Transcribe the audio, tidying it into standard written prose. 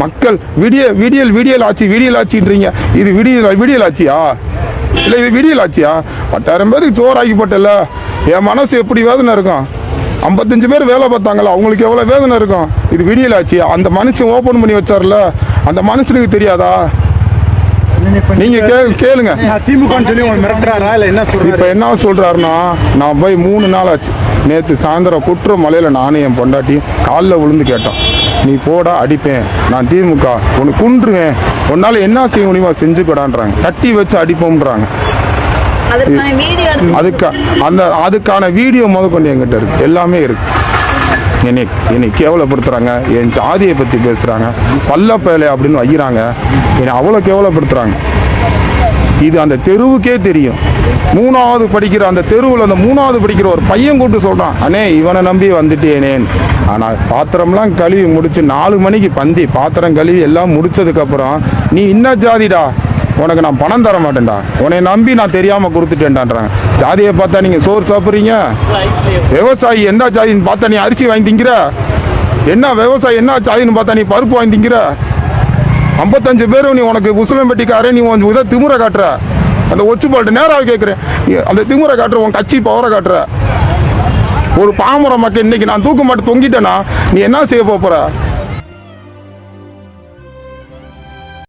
மக்கள் விடியல் ஆட்சின்றீங்க. இது விடியல் ஆட்சியா? இல்லை இது விடியல் ஆட்சியா? 10,000 பேருக்கு சோறாக்கி போட்டல, என் மனசு எப்படி வேதனை இருக்கும்? 55 பேர் வேலை பார்த்தாங்களா, அவங்களுக்கு எவ்வளோ வேதனை இருக்கும்? இது விடியல் ஆட்சியா? அந்த மனுஷன் ஓப்பன் பண்ணி வச்சார்ல, அந்த மனுஷனுக்கு தெரியாதா? நீங்க கேளுங்க. இப்ப என்ன சொல்றாருன்னா, நான் போய் 3 நாள் ஆச்சு. நேற்று சாயந்தரம் குற்ற மலையில நானும் என் பொண்டாட்டியும் காலில் விழுந்து கேட்டோம், நீ போடா அடிப்பேன், நான் திமுக உனக்கு குன்றுவேன், உன்னால என்ன செய்ய முடியுமா செஞ்சுக்கூடான்றாங்க, கட்டி வச்சு அடிப்போம்ன்றாங்க. அதுக்கான வீடியோ முதற்கொண்டு என்கிட்ட இருக்கு, எல்லாமே இருக்கு. என்னை கேவலப்படுத்துறாங்க, என் ஜாதியை பத்தி பேசுறாங்க, பல்லப்பேலை அப்படின்னு வைக்கிறாங்க, என்னை அவ்வளோ கேவலப்படுத்துறாங்க. இது அந்த தெருவுக்கே தெரியும். 3வது படிக்கிற அந்த தெருவில் அந்த 3வது படிக்கிற ஒரு பையன் கூட்டு சொல்றான், அண்ணே இவனை நம்பி வந்துட்டேனேன். ஆனால் பாத்திரம்லாம் கழுவி முடிச்சு 4 மணிக்கு பந்தி பாத்திரம் கழுவி எல்லாம் முடிச்சதுக்கு அப்புறம், நீ இன்ன ஜாதிடா, உனக்கு நான் பணம் தர மாட்டேன்டா, உன்னை நம்பி நான் தெரியாம கொடுத்துட்டேன்டான்றாங்க. ஜாதியை பார்த்தா நீங்க சோறு சாப்பிட்றீங்க, விவசாயி என்ன ஜாதின்னு பார்த்தா நீ அரிசி வாங்கி திங்கிற, என்ன விவசாயி என்ன ஜாதின்னு பார்த்தா நீ பருப்பு வாங்கி திங்கிற. 55 பேரும் நீ உனக்கு உசுலம்பட்டிக்காரே, நீ உன் இதை திமுறை காட்டுற, அந்த ஒச்சுப்பாட்டு நேராக கேட்குறேன், அந்த திமுறை காட்டுற, உன் கட்சி பவரை காட்டுற. ஒரு பாமர மக்கள் இன்னைக்கு நான் தூக்க மாட்டு தொங்கிட்டேன்னா நீ என்ன செய்ய போற?